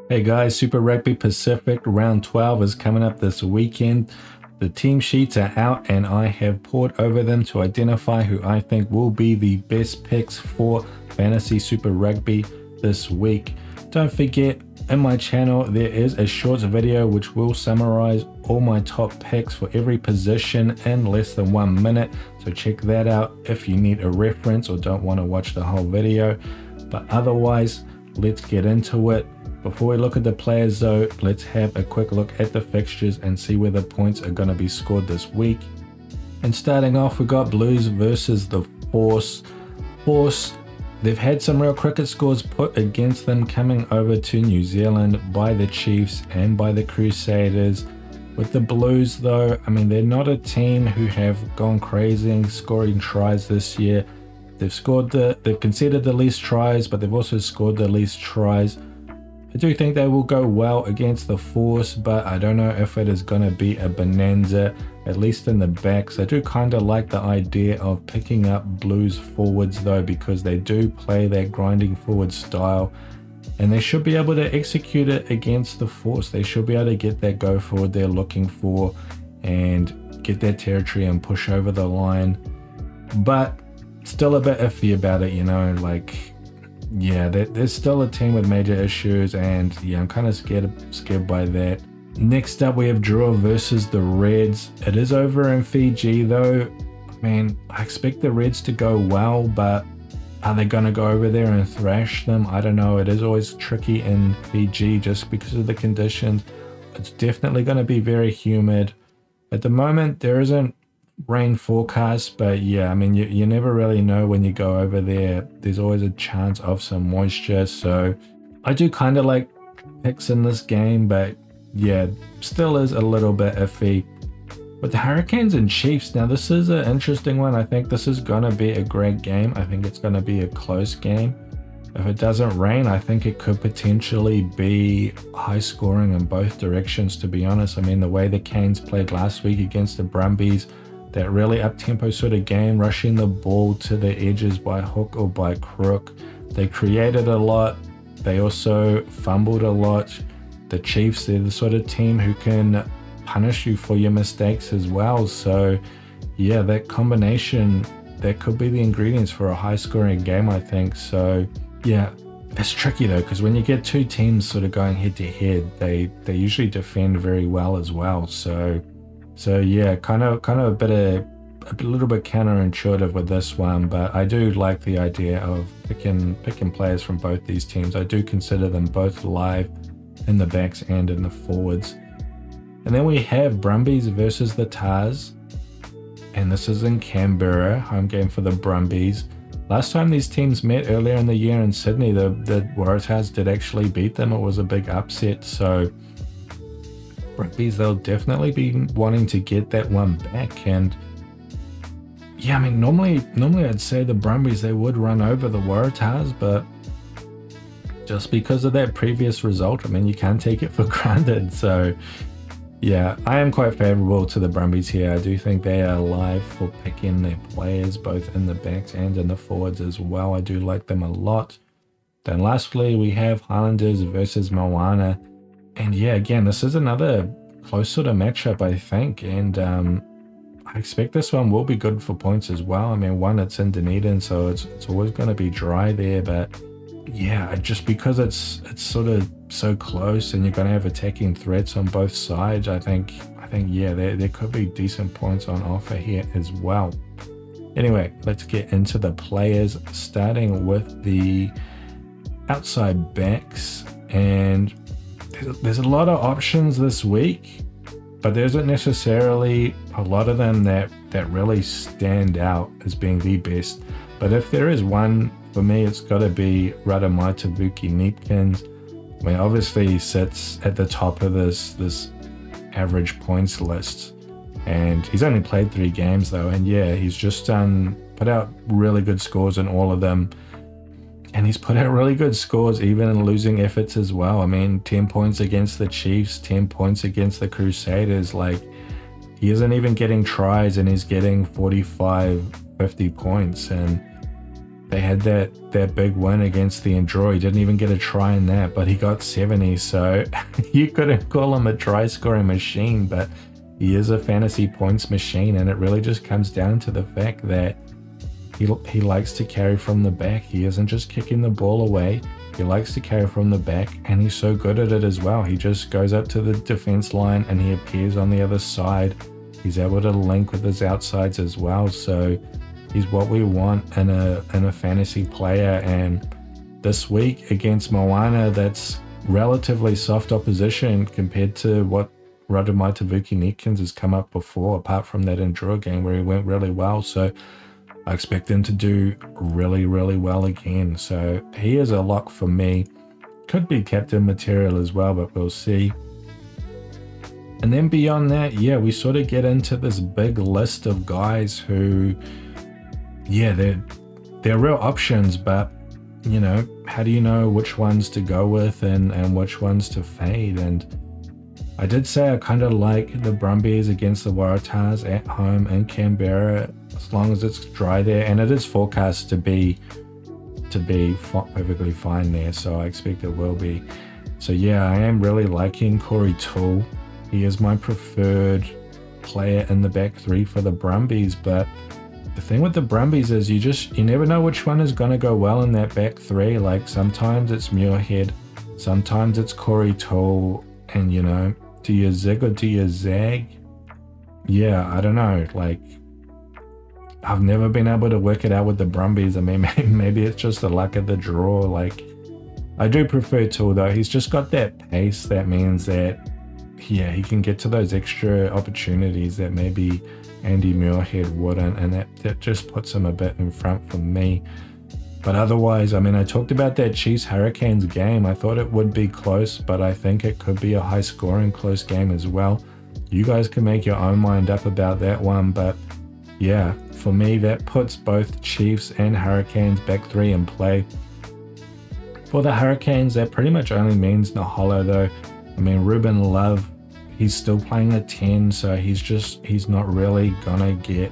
Hey guys, Super Rugby Pacific round 12 is coming up this weekend. The team sheets are out and I have pored over them to identify who I think will be the best picks for Fantasy Super Rugby this week. Don't forget, in my channel there is a shorts video which will summarize all my top picks for every position in less than 1 minute. So check that out if you need a reference or don't want to watch the whole video. But otherwise, let's get into it. Before we look at the players though, let's have a quick look at the fixtures and see where the points are going to be scored this week. And starting off, we got Blues versus the Force. They've had some real cricket scores put against them coming over to New Zealand by the Chiefs and by the Crusaders. With the Blues though, I mean, they're not a team who have gone crazy in scoring tries this year. They've conceded the least tries, but they've also scored the least tries. I do think they will go well against the Force, but I don't know if it is going to be a bonanza, at least in the backs. I do kind of like the idea of picking up Blues forwards though, because they do play that grinding forward style, and they should be able to execute it against the Force. They should be able to get that go forward they're looking for and get that territory and push over the line. But still a bit iffy about it, like, yeah, there's still a team with major issues, and yeah, I'm kind of scared by that. Next up, we have Drua versus the Reds. It is over in Fiji though. I mean, I expect the Reds to go well, but are they going to go over there and thrash them? I don't know. It is always tricky in Fiji just because of the conditions. It's definitely going to be very humid. At the moment, there isn't rain forecast, but yeah, I mean, you never really know when you go over there. There's always a chance of some moisture, so I do kind of like picks in this game, but yeah, still is a little bit iffy. With the Hurricanes and Chiefs, now this is an interesting one. I think this is gonna be a great game. I think it's gonna be a close game. If it doesn't rain, I think it could potentially be high scoring in both directions, to be honest. I mean, the way the Canes played last week against the Brumbies, that really up-tempo sort of game, rushing the ball to the edges by hook or by crook. They created a lot. They also fumbled a lot. The Chiefs, they're the sort of team who can punish you for your mistakes as well. So yeah, that combination, that could be the ingredients for a high-scoring game, I think. So yeah, it's tricky though, because when you get two teams sort of going head-to-head, they usually defend very well as well. So yeah, kind of a little bit counterintuitive with this one, but I do like the idea of picking players from both these teams. I do consider them both live in the backs and in the forwards. And then we have Brumbies versus the Tars, and this is in Canberra, home game for the Brumbies. Last time these teams met earlier in the year in Sydney, the Waratahs did actually beat them. It was a big upset, so Brumbies, they'll definitely be wanting to get that one back. And yeah, I mean, normally I'd say the Brumbies, they would run over the Waratahs, but just because of that previous result, I mean, you can't take it for granted. So yeah, I am quite favorable to the Brumbies here. I do think they are live for picking their players both in the backs and in the forwards as well. I do like them a lot. Then lastly, we have Highlanders versus Moana. And yeah, again, this is another close sort of matchup, I think. And I expect this one will be good for points as well. I mean, one, it's in Dunedin, so it's always going to be dry there. But yeah, just because it's sort of so close and you're going to have attacking threats on both sides, I think yeah, there could be decent points on offer here as well. Anyway, let's get into the players, starting with the outside backs. And there's a lot of options this week, but there isn't necessarily a lot of them that really stand out as being the best. But if there is one, for me, it's got to be Radamaita Vuki-Neepkins. I mean, obviously he sits at the top of this average points list, and he's only played 3 games though, and yeah, he's just put out really good scores in all of them. And he's put out really good scores even in losing efforts as well. I mean, 10 points against the Chiefs, 10 points against the Crusaders. Like, he isn't even getting tries and he's getting 45, 50 points. And they had that big win against the Enduro. He didn't even get a try in that, but he got 70. So you couldn't call him a try scoring machine, but he is a fantasy points machine. And it really just comes down to the fact that he likes to carry from the back. He isn't just kicking the ball away. He likes to carry from the back, and he's so good at it as well. He just goes up to the defense line and he appears on the other side. He's able to link with his outsides as well. So he's what we want in a fantasy player. And this week against Moana, that's relatively soft opposition compared to what Radamaitavuki Netkins has come up before, apart from that Enduro game where he went really well. So I expect him to do really, really well again. So he is a lock for me. Could be captain material as well, but we'll see. And then beyond that, yeah, we sort of get into this big list of guys who, yeah, they're real options, but, you know, how do you know which ones to go with and which ones to fade? And I did say I kind of like the Brumbies against the Waratahs at home in Canberra, as long as it's dry there, and it is forecast to be perfectly fine there, so I expect it will be. So yeah, I am really liking Corey Toole. He is my preferred player in the back three for the Brumbies, but the thing with the Brumbies is you never know which one is going to go well in that back three. Like sometimes it's Muirhead, sometimes it's Corey Toole, and you know, do you zig or do you zag? Yeah, I don't know, like I've never been able to work it out with the Brumbies. I mean, maybe it's just the luck of the draw. Like, I do prefer Toole though. He's just got that pace that means that, yeah, he can get to those extra opportunities that maybe Andy Muirhead wouldn't, and that just puts him a bit in front for me. But otherwise, I mean, I talked about that Chiefs-Hurricanes game. I thought it would be close, but I think it could be a high-scoring close game as well. You guys can make your own mind up about that one, but yeah, for me, that puts both Chiefs and Hurricanes back three in play. For the Hurricanes, that pretty much only means Naholo though. I mean, Ruben Love, he's still playing a 10, so he's not really gonna get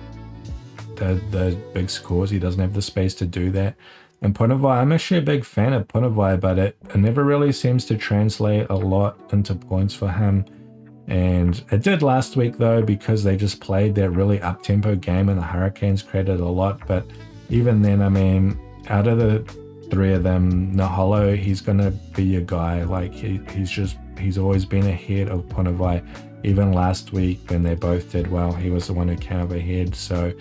the big scores. He doesn't have the space to do that. And Punavai, I'm actually a big fan of Punavai, but it never really seems to translate a lot into points for him. And it did last week though, because they just played that really up-tempo game and the Hurricanes created a lot. But even then, I mean, out of the three of them, Naholo, he's gonna be your guy. Like he's always been ahead of Punavai. Even last week when they both did well, he was the one who came up ahead. So if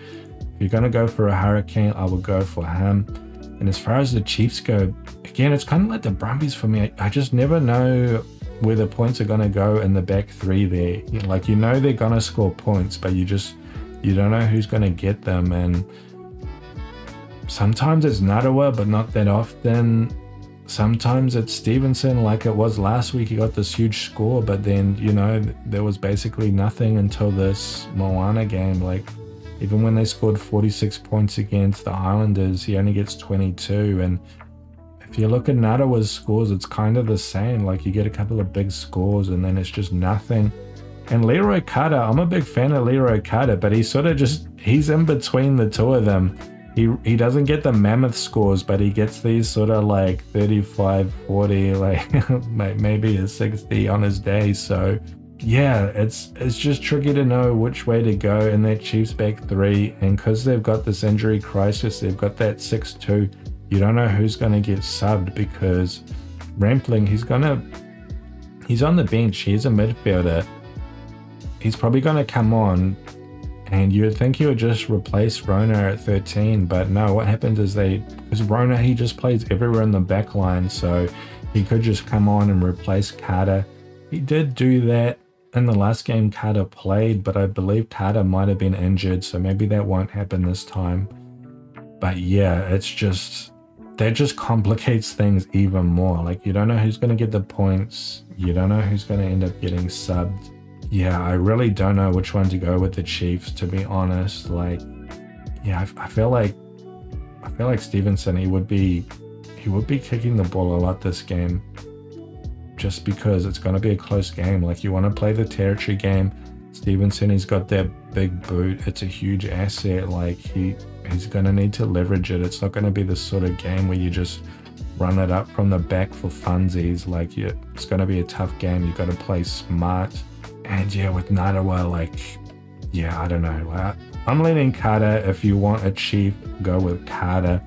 you're gonna go for a Hurricane, I will go for him. And as far as the Chiefs go, again, it's kind of like the Brumbies for me. I just never know where the points are going to go in the back three there. Like, you know they're going to score points, but you don't know who's going to get them. And sometimes it's Narawa, but not that often. Sometimes it's Stevenson, like it was last week. He got this huge score, but then, you know, there was basically nothing until this Moana game. Like, even when they scored 46 points against the Highlanders, he only gets 22. And if you look at Narawa's scores, it's kind of the same. Like, you get a couple of big scores and then it's just nothing. And Leroy Carter, I'm a big fan of Leroy Carter, but he's in between the two of them. He doesn't get the mammoth scores, but he gets these sort of like 35, 40, like maybe a 60 on his day. So yeah, it's just tricky to know which way to go in that Chiefs back three. And because they've got this injury crisis, they've got that 6-2. You don't know who's going to get subbed, because Rampling, he's on the bench. He's a midfielder. He's probably going to come on, and you would think he would just replace Rona at 13, but no, what happens is because Rona, he just plays everywhere in the back line, so he could just come on and replace Carter. He did do that in the last game Carter played, but I believe Carter might have been injured, so maybe that won't happen this time. But yeah, that just complicates things even more. Like, you don't know who's going to get the points. You don't know who's going to end up getting subbed. Yeah, I really don't know which one to go with the Chiefs, to be honest. Like, yeah, I feel like Stevenson, he would be kicking the ball a lot this game, just because it's going to be a close game. Like, you want to play the territory game. Stevenson, he's got that big boot. It's a huge asset. Like, he's going to need to leverage it. It's not going to be the sort of game where you just run it up from the back for funsies. Like, it's going to be a tough game. You've got to play smart. And yeah, with Narawa, like, yeah, I don't know. I'm leaning Carter. If you want a chief, go with Carter.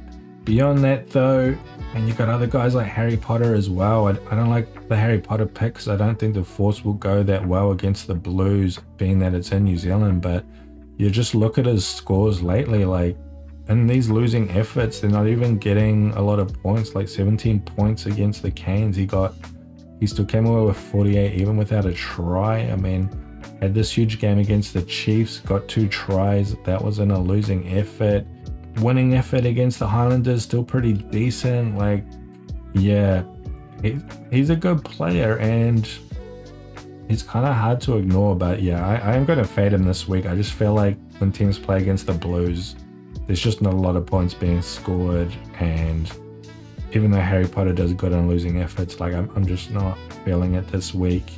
Beyond that, though, and you've got other guys like Harry Potter as well. I don't like the Harry Potter picks. I don't think the Force will go that well against the Blues, being that it's in New Zealand. But you just look at his scores lately, like, in these losing efforts, they're not even getting a lot of points, like 17 points against the Canes. He still came away with 48 even without a try. I mean, had this huge game against the Chiefs, got 2 tries. That was in a losing effort. Winning effort against the Highlanders, still pretty decent. Like, yeah, he's a good player and he's kind of hard to ignore. But yeah, I am going to fade him this week. I just feel like when teams play against the Blues, there's just not a lot of points being scored. And even though Harry Potter does good on losing efforts, like I'm just not feeling it this week.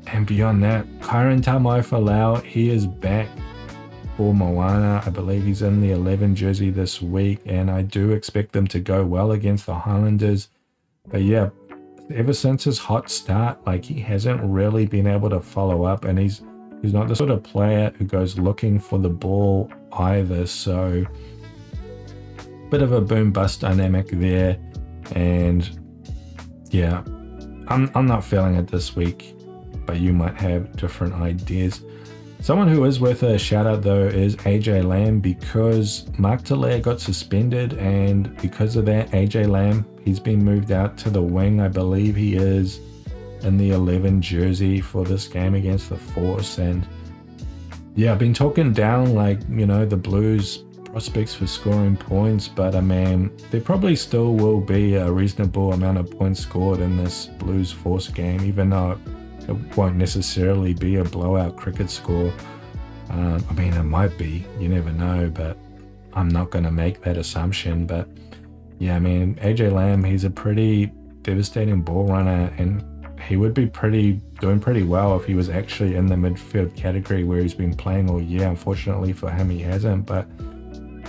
And beyond that, Kyron Tamai-Falau, he is back for Moana. I believe he's in the 11 jersey this week, and I do expect them to go well against the Highlanders. But yeah, ever since his hot start, like, he hasn't really been able to follow up, and he's not the sort of player who goes looking for the ball either. So bit of a boom bust dynamic there. And yeah, I'm not feeling it this week, but you might have different ideas. Someone who is worth a shout out though is AJ Lamb, because Mark Talair got suspended, and because of that, AJ Lamb, he's been moved out to the wing. I believe he is in the 11 jersey for this game against the Force. And yeah, I've been talking down, like, you know, the Blues prospects for scoring points, but I mean, there probably still will be a reasonable amount of points scored in this Blues Force game, even though it won't necessarily be a blowout cricket score. I mean, it might be, you never know, but I'm not going to make that assumption. But yeah, I mean, AJ Lamb, he's a pretty devastating ball runner, and he would be doing pretty well if he was actually in the midfield category where he's been playing all year. Unfortunately for him, he hasn't, but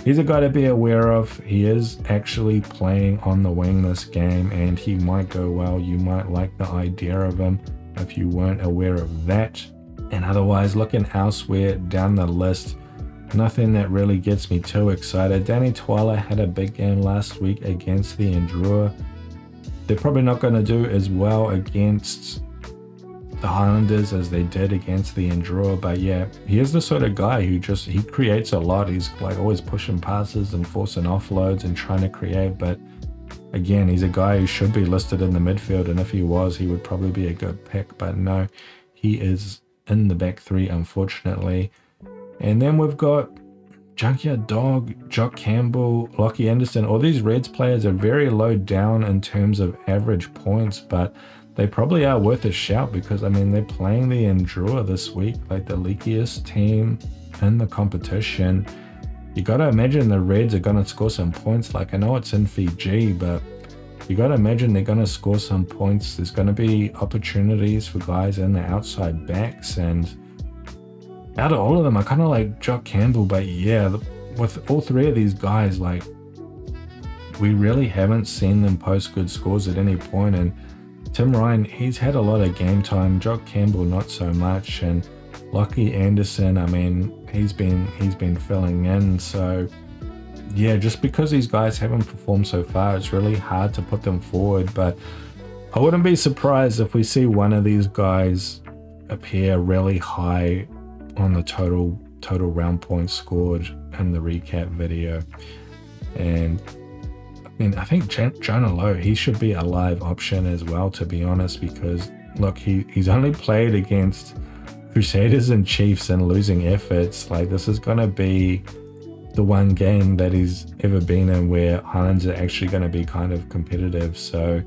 he's a guy to be aware of. He is actually playing on the wing this game, and he might go well. You might like the idea of him if you weren't aware of that. And otherwise, looking elsewhere down the list, nothing that really gets me too excited. Danny Twala had a big game last week against the Endrua. They're probably not going to do as well against the Highlanders as they did against the Endrua, but yeah, he is the sort of guy who he creates a lot. He's like always pushing passes and forcing offloads and trying to create, but again, he's a guy who should be listed in the midfield, and if he was, he would probably be a good pick, but no, he is in the back 3, unfortunately. And then we've got Junkyard Dog, Jock Campbell, Lockie Anderson. All these Reds players are very low down in terms of average points, but they probably are worth a shout because, I mean, they're playing the Endrua this week, like the leakiest team in the competition. You got to imagine the Reds are going to score some points. Like, I know it's in Fiji, but you got to imagine they're going to score some points. There's going to be opportunities for guys in the outside backs, and out of all of them, I kind of like Jock Campbell, but yeah, with all 3 of these guys, like, we really haven't seen them post good scores at any point. And Tim Ryan, he's had a lot of game time. Jock Campbell, not so much. And Lockie Anderson, I mean, he's been filling in. So yeah, just because these guys haven't performed so far, it's really hard to put them forward. But I wouldn't be surprised if we see one of these guys appear really high on the total round points scored in the recap video. And I mean, I think Jonah Lowe, he should be a live option as well, to be honest, because look, he's only played against Crusaders and Chiefs in losing efforts. Like, this is going to be the one game that he's ever been in where Highlanders are actually going to be kind of competitive. So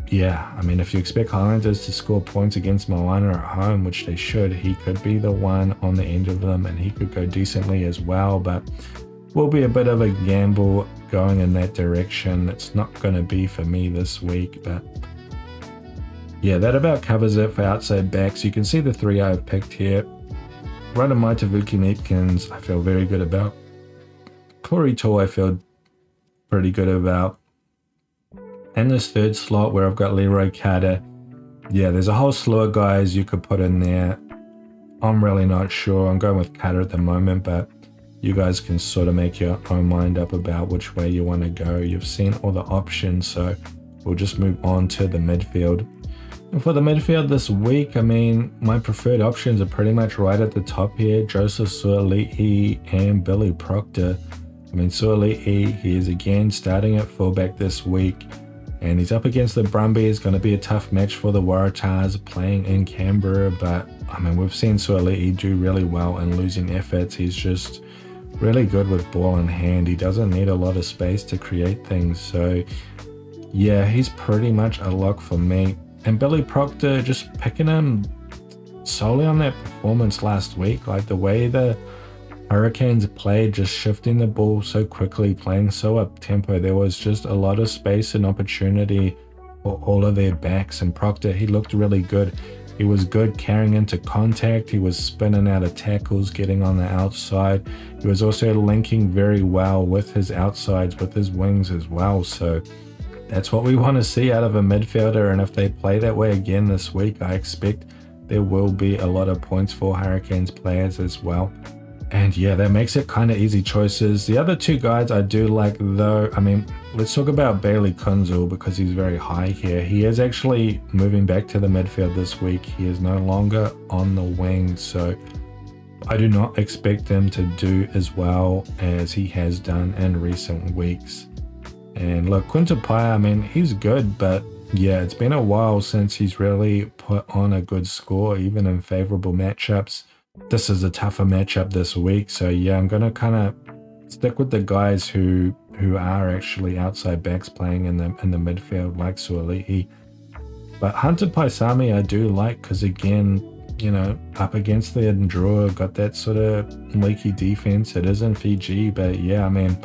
yeah, I mean, if you expect Highlanders to score points against Moana at home, which they should, he could be the one on the end of them, and he could go decently as well, but will be a bit of a gamble going in that direction. It's not going to be for me this week, but yeah, that about covers it for outside backs. You can see the 3 I've picked here. Running my Tavuki Neepkins, I feel very good about. Corey Toole I feel pretty good about. And this third slot where I've got Leroy Carter, yeah, there's a whole slew of guys you could put in there. I'm really not sure. I'm going with Carter at the moment, but you guys can sort of make your own mind up about which way you want to go. You've seen all the options, so we'll just move on to the midfield. And for the midfield this week, I mean, my preferred options are pretty much right at the top here. Joseph Suoli'i and Billy Proctor. I mean, Suoli'i, he is again starting at fullback this week, and he's up against the Brumbies. Going to be a tough match for the Waratahs playing in Canberra, but I mean, we've seen Suoli'i do really well in losing efforts. He's just really good with ball in hand. He doesn't need a lot of space to create things, so yeah, he's pretty much a lock for me. And Billy Proctor, just picking him solely on that performance last week, like the way the Hurricanes played, just shifting the ball so quickly, playing so up-tempo. There was just a lot of space and opportunity for all of their backs, and Proctor, he looked really good. He was good carrying into contact. He was spinning out of tackles, getting on the outside. He was also linking very well with his outsides, with his wings as well. So that's what we want to see out of a midfielder, and if they play that way again this week, I expect there will be a lot of points for Hurricanes players as well. And yeah, that makes it kind of easy choices. The other two guys I do like though, I mean, let's talk about Bailey Kunzel because he's very high here. He is actually moving back to the midfield this week. He is no longer on the wing, so I do not expect him to do as well as he has done in recent weeks. And look, Quinta Paia, I mean, he's good, but yeah, it's been a while since he's really put on a good score, even in favorable matchups. This is a tougher matchup this week, so yeah, I'm going to kind of stick with the guys who are actually outside backs playing in the midfield, like Suoli'i. But Hunter Paisami I do like because, again, you know, up against the Ndrua, got that sort of leaky defense. It is in Fiji, but yeah, I mean,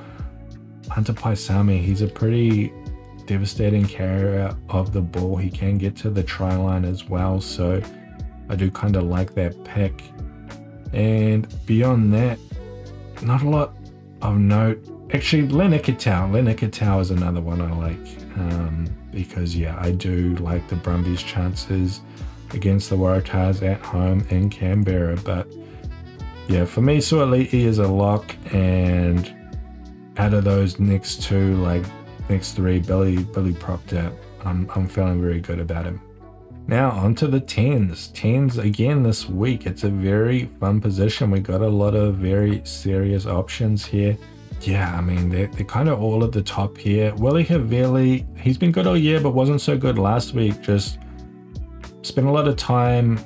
Hunter Paisami, he's a pretty devastating carrier of the ball. He can get to the try line as well, so I do kind of like that pick. And beyond that, not a lot of note. Actually, Len Ikitau is another one I like, because yeah, I do like the Brumbies' chances against the Waratahs at home in Canberra. But yeah, for me, Suoli'i is a lock, and out of those next two, like next three, Billy Proctor, I'm feeling very good about him. Now onto the 10s. 10s again this week. It's a very fun position. We got a lot of very serious options here. Yeah, I mean, they're kind of all at the top here. Willie Havili, he's been good all year, but wasn't so good last week. Just spent a lot of time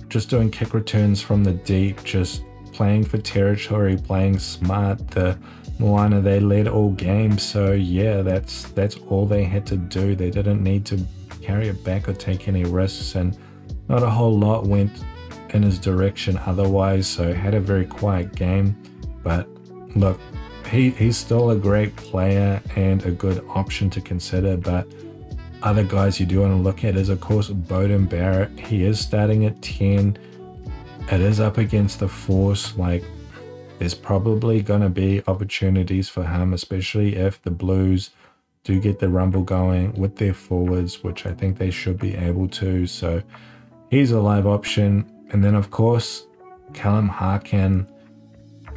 just doing kick returns from the deep, just playing for territory, playing smart. The Moana, they led all games, so yeah, that's all they had to do. They didn't need to carry it back or take any risks, and not a whole lot went in his direction otherwise, so had a very quiet game. But look, he's still a great player and a good option to consider. But other guys you do want to look at is, of course, Beauden Barrett. He is starting at 10. It is up against the Force. Like, there's probably going to be opportunities for him, especially if the Blues do get the rumble going with their forwards, which I think they should be able to. So he's a live option. And then, of course, Callum Harkin.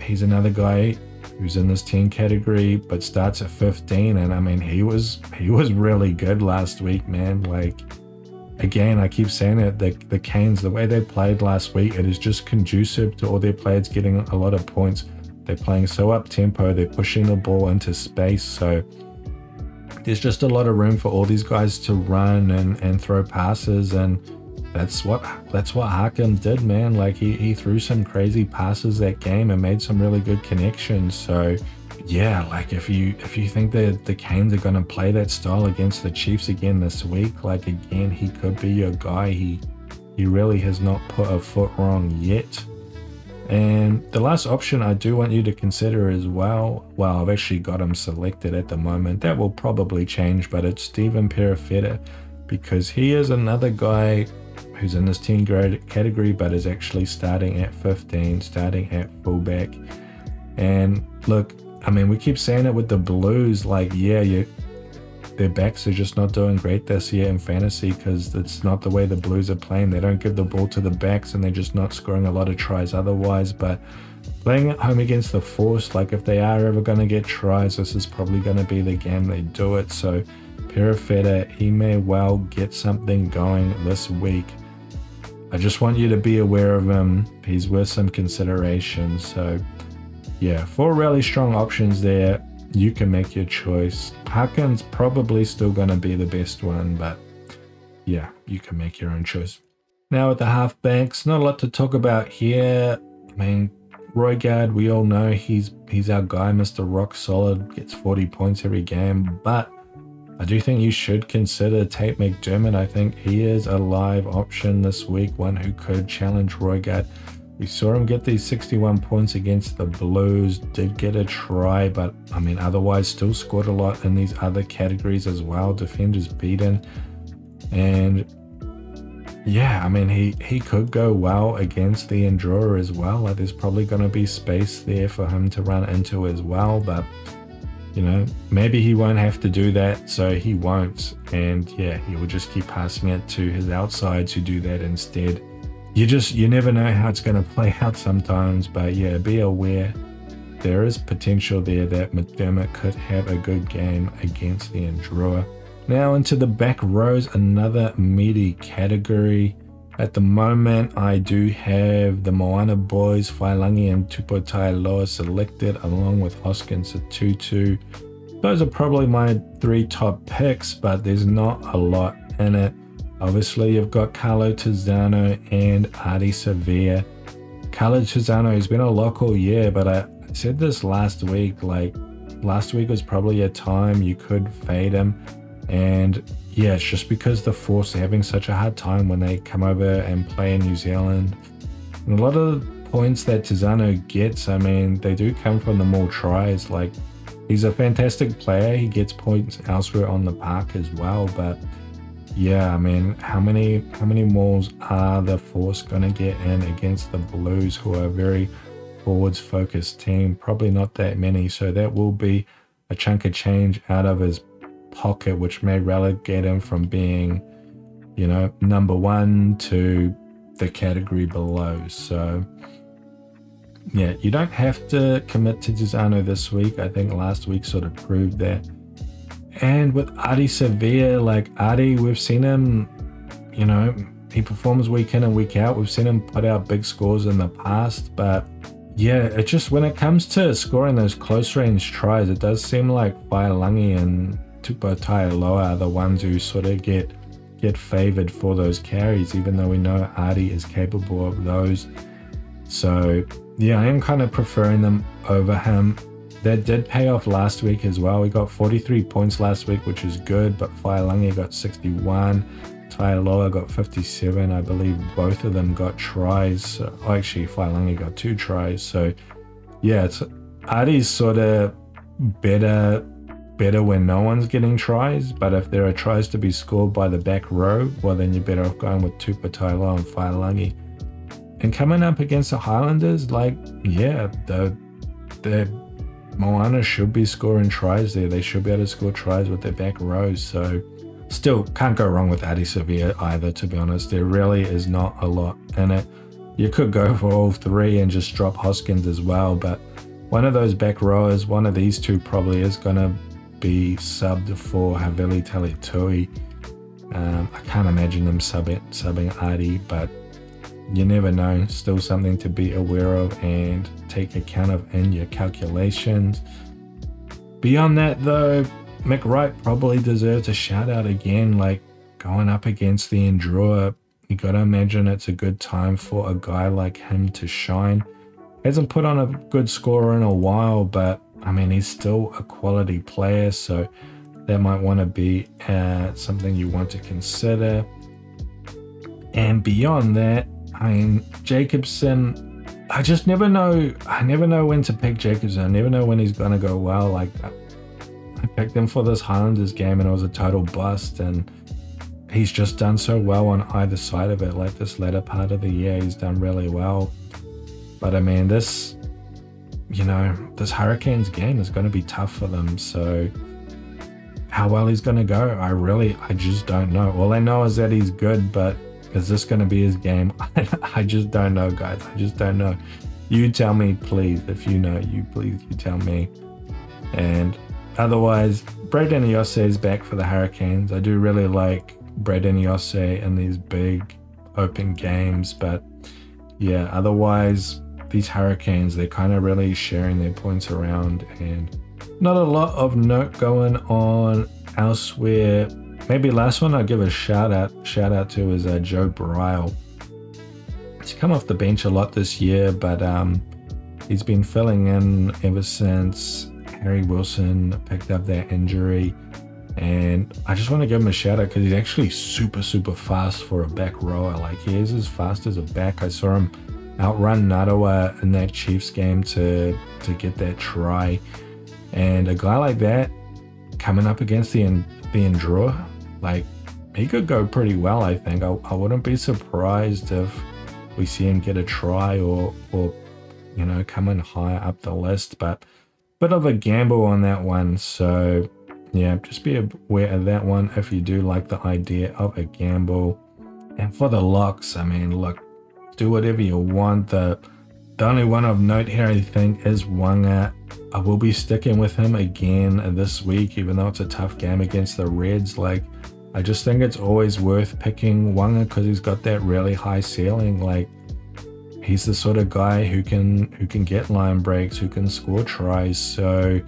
He's another guy who's in this 10 category, but starts at 15. And I mean, he was really good last week, man. Like, again, I keep saying it, the Canes, the way they played last week, it is just conducive to all their players getting a lot of points. They're playing so up-tempo, they're pushing the ball into space, so there's just a lot of room for all these guys to run and throw passes, and that's what Harkin did, man. Like, he threw some crazy passes that game and made some really good connections. So yeah, like if you think that the Canes are going to play that style against the Chiefs again this week, like, again, he could be your guy. He really has not put a foot wrong yet. And the last option I do want you to consider as well, I've actually got him selected at the moment. That will probably change, but it's Stephen Perifetta, because he is another guy who's in this 10 grade category, but is actually starting at 15, starting at fullback. And look, I mean, we keep saying it with the Blues, like, yeah, their backs are just not doing great this year in fantasy because it's not the way the Blues are playing. They don't give the ball to the backs and they're just not scoring a lot of tries otherwise. But playing at home against the Force, like if they are ever going to get tries, this is probably going to be the game they do it. So Perifetta, he may well get something going this week. I just want you to be aware of him. He's worth some consideration. So yeah, 4 really strong options there. You can make your choice. Harkin's probably still going to be the best one, but yeah, you can make your own choice. Now at the halfbacks, not a lot to talk about here. I mean, Roygaard, we all know he's our guy, Mr. Rock Solid, gets 40 points every game, but I do think you should consider Tate McDermott. I think he is a live option this week, one who could challenge Roygaard. We saw him get these 61 points against the Blues, did get a try, but I mean, otherwise still scored a lot in these other categories as well. Defenders beaten. And yeah, I mean, he could go well against the Endura as well. Like there's probably going to be space there for him to run into as well, but you know, maybe he won't have to do that, so he won't. And yeah, he will just keep passing it to his outsides who do that instead. You never know how it's going to play out sometimes, but yeah, be aware there is potential there that McDermott could have a good game against the Endura. Now into the back rows, another meaty category. At the moment, I do have the Moana boys, Whailangi and Tupotai Loa selected, along with Hoskins at 2-2. Those are probably my 3 top picks, but there's not a lot in it. Obviously, you've got Carlo Tizzano and Ardie Savea. Carlo Tizzano has been a lock all year, but I said this last week, like last week was probably a time you could fade him. And yeah, it's just because the Force are having such a hard time when they come over and play in New Zealand. And a lot of the points that Tizzano gets, I mean, they do come from the more tries. Like, he's a fantastic player. He gets points elsewhere on the park as well, but yeah, I mean, how many mauls are the Force going to get in against the Blues, who are a very forwards-focused team? Probably not that many, so that will be a chunk of change out of his pocket, which may relegate him from being, you know, number 1 to the category below. So yeah, you don't have to commit to Tizzano this week. I think last week sort of proved that. And with Ardie Savea, like Ardie, we've seen him, you know, he performs week in and week out. We've seen him put out big scores in the past, but yeah, it just, when it comes to scoring those close range tries, it does seem like Whailangi and Tupotai Loa are the ones who sort of get favored for those carries, even though we know Ardie is capable of those. So yeah, I am kind of preferring them over him. That did pay off last week as well. We got 43 points last week, which is good, but Whailangi got 61. Taialoa got 57. I believe both of them got tries. So, actually, Whailangi got 2 tries. So yeah, it's Ardie's sort of better when no one's getting tries, but if there are tries to be scored by the back row, well then you're better off going with Tupotai Loa and Whailangi. And coming up against the Highlanders, like, yeah, the Moana should be scoring tries there. They should be able to score tries with their back rows. So still can't go wrong with Ardie Savea either, to be honest. There really is not a lot in it. You could go for all 3 and just drop Hoskins as well, but one of those back rowers, one of these 2 probably is going to be subbed for Havili Talitui. I can't imagine them subbing Ardie, but you never know. Still something to be aware of and take account of in your calculations. Beyond that though, McWright probably deserves a shout out again. Like, going up against the Endura, you gotta imagine it's a good time for a guy like him to shine. Hasn't put on a good score in a while, but I mean, he's still a quality player, so that might want to be something you want to consider. And beyond that, I mean, Jacobson, I just never know. I never know when to pick Jacobson. I never know when he's going to go well. Like, I picked him for this Highlanders game and it was a total bust, and he's just done so well on either side of it. Like, this latter part of the year, he's done really well. But I mean, this this Hurricanes game is going to be tough for them. So how well he's going to go, I just don't know. All I know is that he's good, but is this going to be his game? I just don't know, guys. I just don't know. You tell me, please. If you know, you tell me. And otherwise, Braden Iose is back for the Hurricanes. I do really like Braden Iose in these big open games, but yeah, otherwise, these Hurricanes, they're kind of really sharing their points around, and not a lot of note going on elsewhere. Maybe last one I'll give a shout out to is Joe Brile. He's come off the bench a lot this year, but he's been filling in ever since Harry Wilson picked up that injury. And I just want to give him a shout out because he's actually super fast for a back rower. Like, he is as fast as a back. I saw him outrun Nadawa in that Chiefs game to get that try. And a guy like that coming up against the Endure, like, he could go pretty well, I think. I wouldn't be surprised if we see him get a try or come in higher up the list. But bit of a gamble on that one. So yeah, just be aware of that one if you do like the idea of a gamble. And for the locks, I mean, look, do whatever you want. The only one of note here, I think, is Wanga. I will be sticking with him again this week, even though it's a tough game against the Reds. Like, I just think it's always worth picking Wanga because he's got that really high ceiling. Like, he's the sort of guy who can get line breaks, who can score tries. So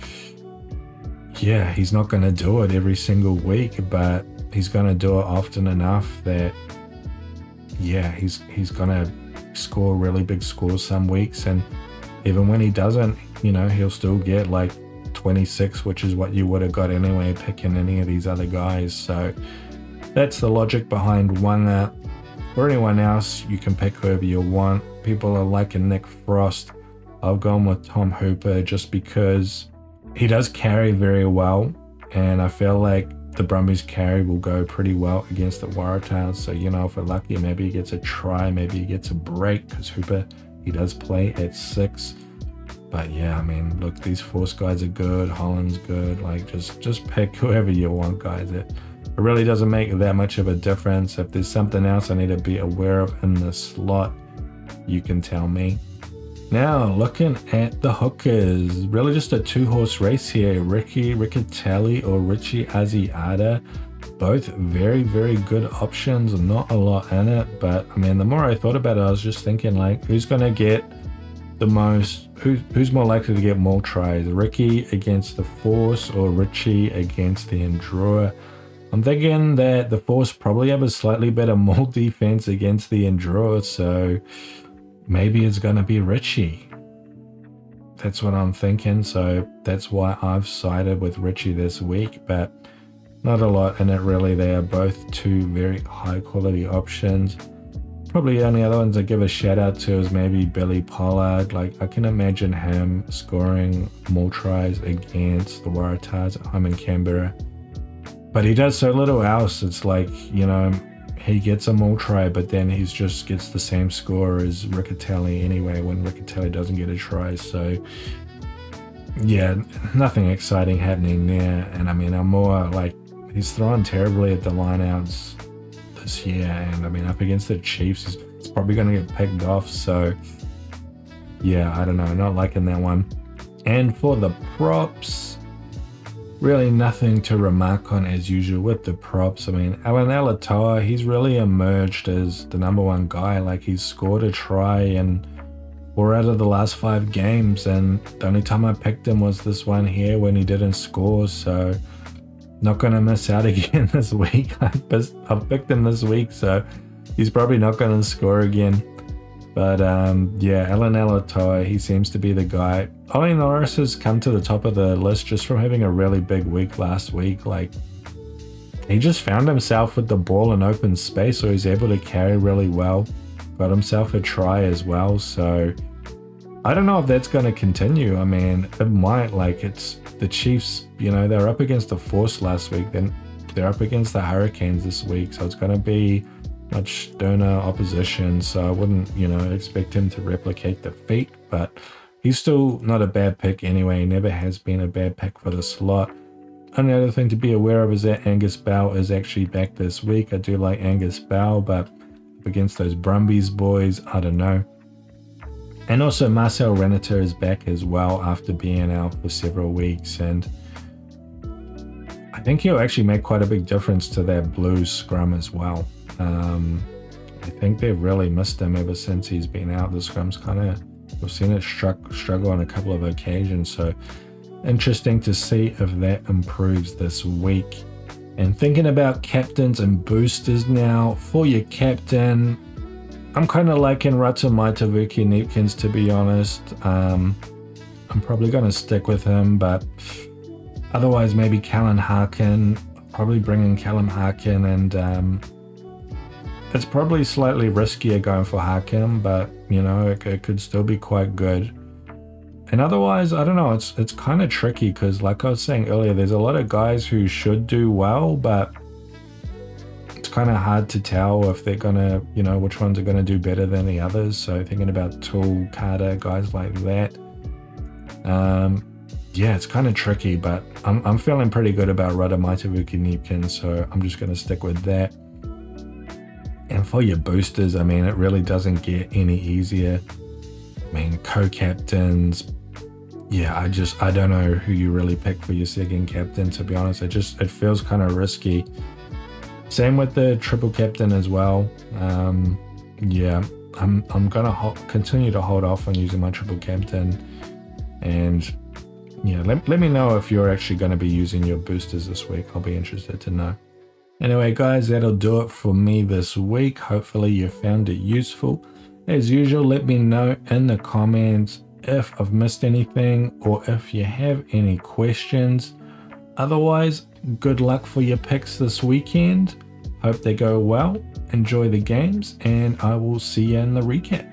yeah, he's not going to do it every single week, but he's going to do it often enough that, yeah, he's going to score really big scores some weeks. And even when he doesn't, he'll still get like 26, which is what you would have got anyway picking any of these other guys. So that's the logic behind Wanga. For anyone else, you can pick whoever you want. People are liking Nick Frost. I've gone with Tom Hooper just because he does carry very well, and I feel like the Brumbies carry will go pretty well against the Waratahs. So, if we're lucky, maybe he gets a try, maybe he gets a break, because Hooper, he does play at 6. But yeah, I mean, look, these Force guys are good. Holland's good. Like, just pick whoever you want, guys. It really doesn't make that much of a difference. If there's something else I need to be aware of in the slot, you can tell me. Now, looking at the hookers, really just a 2-horse race here. Ricky Riccatelli or Richie Asiata. Both very good options. Not a lot in it, but I mean, the more I thought about it, I was just thinking, like, who's going to get the most, who's more likely to get more tries? Ricky against the Force or Richie against the Endure? I'm thinking that the Force probably have a slightly better maul defense against the Endure, so maybe it's going to be Richie. That's what I'm thinking, so that's why I've sided with Richie this week, but not a lot in it really. They are both two very high quality options. Probably the only other ones I give a shout out to is maybe Billy Pollard. Like, I can imagine him scoring more tries against the Waratahs at home in Canberra. But he does so little else. It's like, he gets a maul try, but then he just gets the same score as Riccatelli anyway when Riccatelli doesn't get a try. So yeah, nothing exciting happening there. And I mean, I'm more like, he's throwing terribly at the lineouts this year, and I mean, up against the Chiefs, he's probably going to get picked off. So yeah, I don't know, not liking that one. And for the props, really nothing to remark on as usual with the props. I mean, Alan Alatoa, he's really emerged as the number one guy. Like, he's scored a try in 4 out of the last 5 games, and the only time I picked him was this one here when he didn't score. So not going to miss out again this week. I've picked him this week, so he's probably not going to score again. But yeah, Alan Alatoa, he seems to be the guy. Ollie Norris has come to the top of the list just from having a really big week last week. Like, he just found himself with the ball in open space, so he's able to carry really well. Got himself a try as well, so I don't know if that's going to continue. I mean, it might. Like, it's the Chiefs, they're up against the Force last week, then they're up against the Hurricanes this week, so it's going to be much sterner opposition. So I wouldn't, expect him to replicate the feat, but he's still not a bad pick anyway. He never has been a bad pick for the slot. Only other thing to be aware of is that Angus Bell is actually back this week. I do like Angus Bell, but against those Brumbies boys, I don't know. And also Marcel Renata is back as well after being out for several weeks, and I think he'll actually make quite a big difference to that Blues scrum as well. I think they've really missed him ever since he's been out. The scrum's kind of, we've seen it struggle on a couple of occasions, so interesting to see if that improves this week. And thinking about captains and boosters now, for your captain, I'm kind of liking Rata Maitavuki Neepkins, to be honest. I'm probably going to stick with him, but otherwise maybe Callum Harkin. Probably bring in Callum Harkin, and it's probably slightly riskier going for Harkin, but you know, it could still be quite good. And otherwise, I don't know, it's kind of tricky because like I was saying earlier, there's a lot of guys who should do well, but it's kind of hard to tell if they're gonna, you know, which ones are gonna do better than the others. So thinking about Tool, Carter, guys like that. Yeah, it's kind of tricky, but I'm feeling pretty good about Rata Maitavuki Neepkins, so I'm just gonna stick with that. And for your boosters, I mean, it really doesn't get any easier. I mean, co-captains, yeah, I don't know who you really pick for your second captain, to be honest. It feels kind of risky. Same with the triple captain as well. Yeah, I'm gonna continue to hold off on using my triple captain, and yeah, let me know if you're actually going to be using your boosters this week. I'll be interested to know. Anyway, guys, that'll do it for me this week. Hopefully you found it useful. As usual, let me know in the comments if I've missed anything or if you have any questions. Otherwise, good luck for your picks this weekend. Hope they go well. Enjoy the games, and I will see you in the recap.